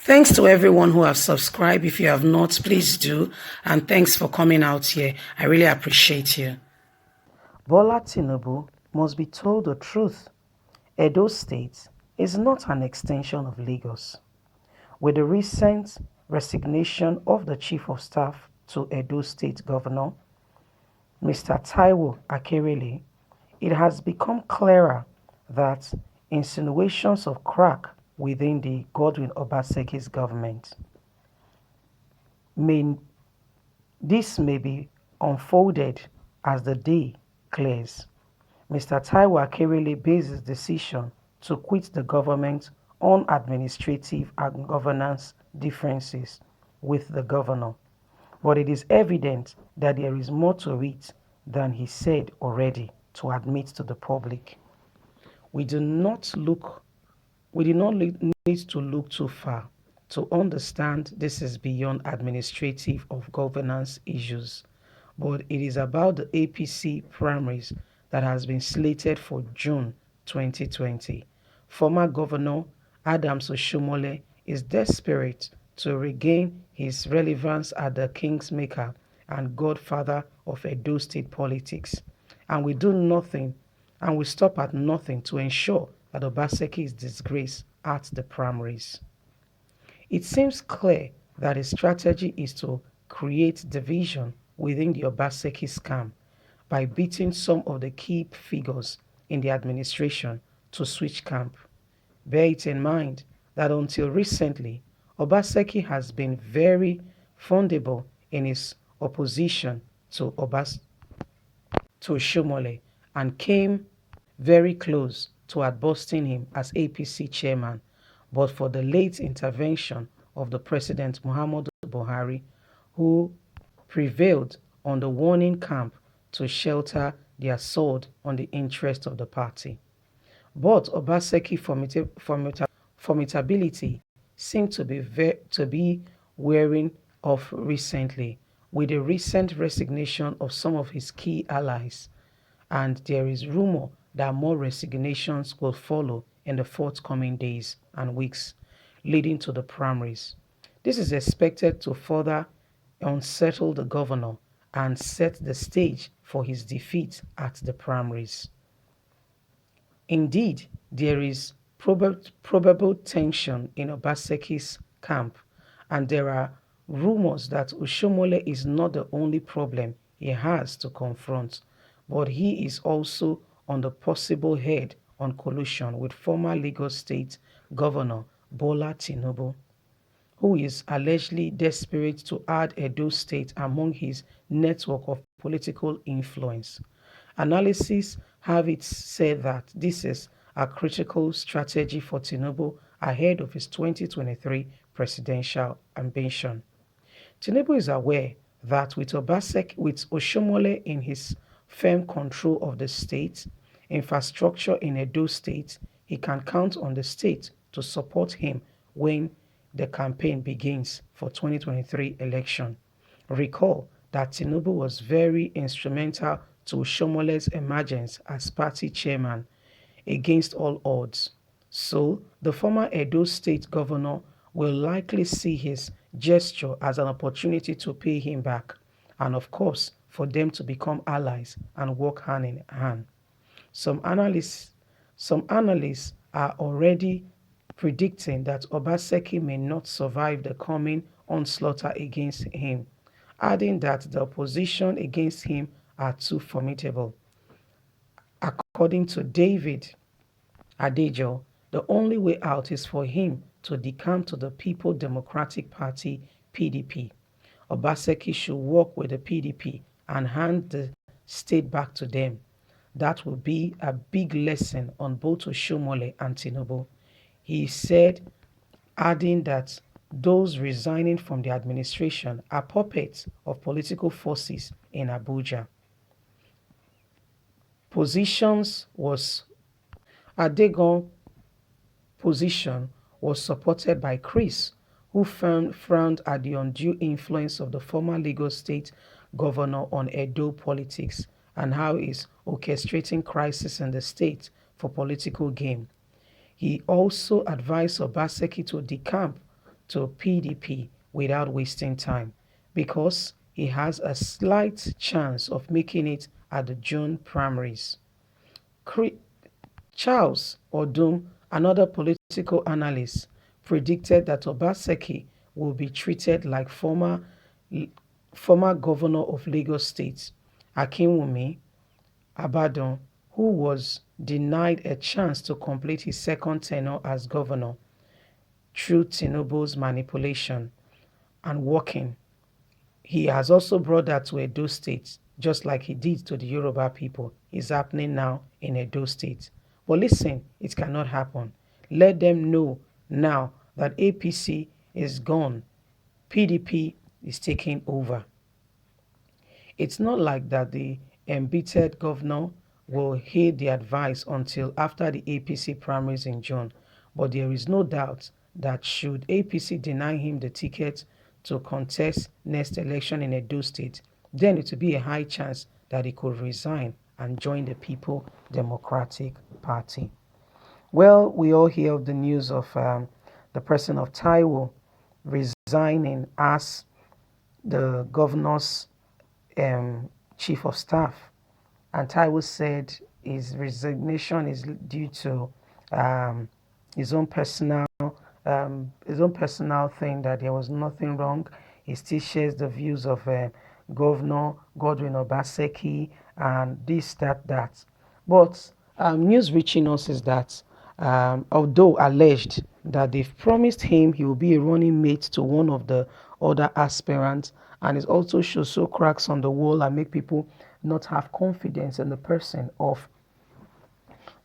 Thanks to everyone who have subscribed. If you have not, please do. And thanks for coming out here. I really appreciate you. Bola Tinubu must be told the truth. Edo State is not an extension of Lagos. With the recent resignation of the Chief of Staff to Edo State Governor, Mr. Taiwo Akerele, it has become clearer that insinuations of crack within the Godwin Obaseki's government may may be unfolded as the day clears. Mr. Taiwo Akerele based his decision to quit the government on administrative and governance differences with the governor. But it is evident that there is more to it than he said already to admit to the public. We do not need to look too far to understand this is beyond administrative or governance issues, but it is about the APC primaries that has been slated for June 2020. Former Governor Adams Oshomole is desperate to regain his relevance as the kingmaker and godfather of Edo State politics, and we stop at nothing to ensure that Obaseki is disgraced at the primaries. It seems clear that his strategy is to create division within the Obaseki scam by beating some of the key figures in the administration to switch camp. Bear it in mind that until recently, Obaseki has been very fundable in his opposition to Shomole and came very close to outbusting him as APC chairman, but for the late intervention of the President Muhammadu Buhari, who prevailed on the warning camp to shelter the assault on the interest of the party. But Obaseki formidability seemed to be wearing off recently with the recent resignation of some of his key allies, and there is rumor that more resignations will follow in the forthcoming days and weeks leading to the primaries. This is expected to further unsettle the governor and set the stage for his defeat at the primaries. Indeed, there is probable tension in Obaseki's camp, and there are rumors that Oshomole is not the only problem he has to confront, but he is also on the possible head on collusion with former Lagos State Governor Bola Tinubu, who is allegedly desperate to add Edo State among his network of political influence. Analysis have it said that this is a critical strategy for Tinubu ahead of his 2023 presidential ambition. Tinubu is aware that with Oshomole in his firm control of the state, infrastructure in Edo State, he can count on the state to support him when the campaign begins for 2023 election. Recall that Tinubu was very instrumental to Oshomole's emergence as party chairman against all odds. So, the former Edo State governor will likely see his gesture as an opportunity to pay him back, and of course, for them to become allies and work hand in hand. Some analysts are already predicting that Obaseki may not survive the coming onslaught against him, adding that the opposition against him are too formidable. According to David Adejo, the only way out is for him to decamp to the People Democratic Party (PDP). Obaseki should work with the PDP and hand the state back to them. That will be a big lesson on both Oshomole and Tinubu. He said, adding that those resigning from the administration are puppets of political forces in Abuja. Adegon's position was supported by Chris, who frowned at the undue influence of the former Lagos State governor on Edo politics and how he's orchestrating crisis in the state for political gain. He also advised Obaseki to decamp to PDP without wasting time because he has a slight chance of making it at the June primaries. Charles Odum, another political analyst, predicted that Obaseki will be treated like former governor of Lagos State, Akinwumi Abadan, who was denied a chance to complete his second tenure as governor through Tinubu's manipulation and working. He has also brought that to Edo State, just like he did to the Yoruba people. It's happening now in Edo State. But listen, it cannot happen. Let them know now that APC is gone. PDP is taking over. It's not like that the embittered governor will heed the advice until after the APC primaries in June, but there is no doubt that should APC deny him the ticket to contest next election in Edo State, then it will be a high chance that he could resign and join the People Democratic Party. Well, we all hear of the news of the person of Taiwo resigning as the governor's chief of staff. And Taiwo said his resignation is due to um, his own personal thing, that there was nothing wrong. He still shares the views of Governor Godwin Obaseki and this, that, that. But news reaching us is that although alleged that they've promised him he will be a running mate to one of the other aspirants, and it also shows so cracks on the wall and make people not have confidence in the person of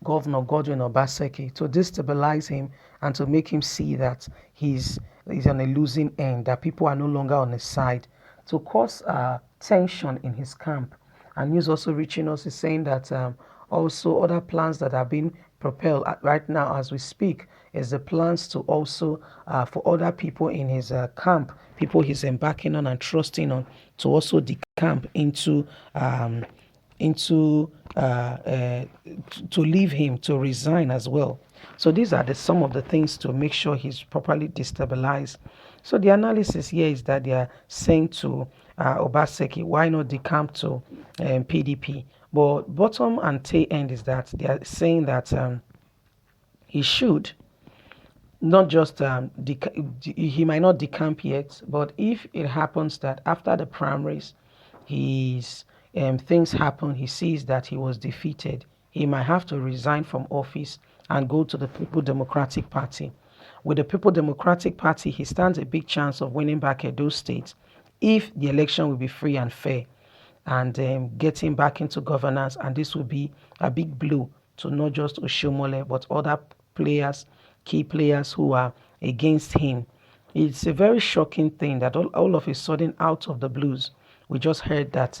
Governor Godwin Obaseki, to destabilize him and to make him see that he's on a losing end, that people are no longer on his side, to cause tension in his camp. And news also reaching us is saying that also other plans that are being propelled right now as we speak is the plans to also for other people in his camp, people he's embarking on and trusting on, to also decamp into to leave him, to resign as well. So these are some of the things to make sure he's properly destabilized. So the analysis here is that they are saying to Obaseki, why not decamp to PDP? But bottom and tail end is that they are saying that he should not just he might not decamp yet, but if it happens that after the primaries his things happen, he sees that he was defeated, he might have to resign from office and go to the People Democratic Party. With the People Democratic Party, he stands a big chance of winning back Edo State if the election will be free and fair, and getting back into governance. And this will be a big blow to not just Oshomole, but other players, key players who are against him. It's a very shocking thing that all of a sudden, out of the blues, we just heard that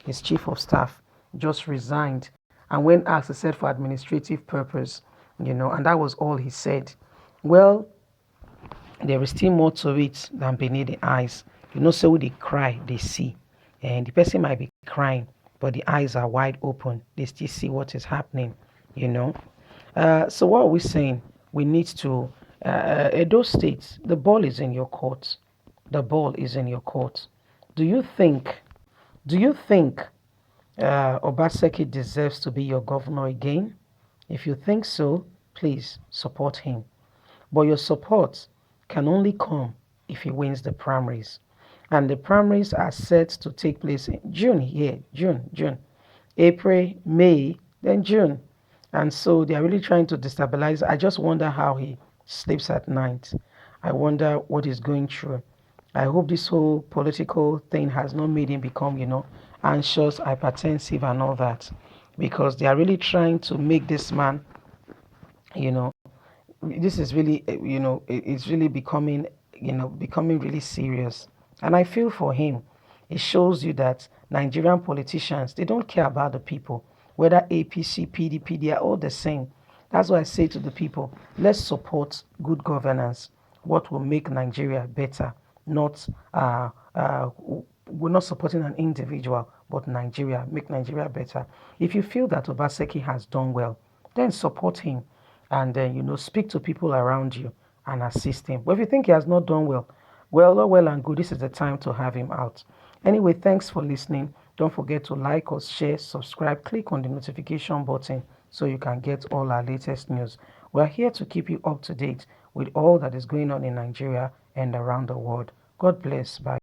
his chief of staff just resigned. And when asked, he said for administrative purpose, and that was all he said. Well, there is still more to it than beneath the eyes. So when they cry, they see. And the person might be crying, but the eyes are wide open. They still see what is happening. So what are we saying? We need to, Edo State, the ball is in your court. The ball is in your court. Do you think, do you think Obaseki deserves to be your governor again? If you think so, please support him. But your support can only come if he wins the primaries. And the primaries are set to take place in June here, June, April, May, then June. And so they are really trying to destabilize. I just wonder how he sleeps at night. I wonder what he's going through. I hope this whole political thing has not made him become, anxious, hypertensive, and all that. Because they are really trying to make this man, you know, this is really it's really becoming really serious, and I feel for him. It shows you that Nigerian politicians, they don't care about the people, whether APC, PDP, they are all the same. That's why I say to the people, let's support good governance, what will make Nigeria better, not we're not supporting an individual, but Nigeria, make Nigeria better. If you feel that Obaseki has done well, then support him, and then speak to people around you and assist him. But if you think he has not done well, well, all well and good, this is the time to have him out. Anyway, thanks for listening. Don't forget to like us, share, subscribe, click on the notification button so you can get all our latest news. We're here to keep you up to date with all that is going on in Nigeria and around the world. God bless. Bye.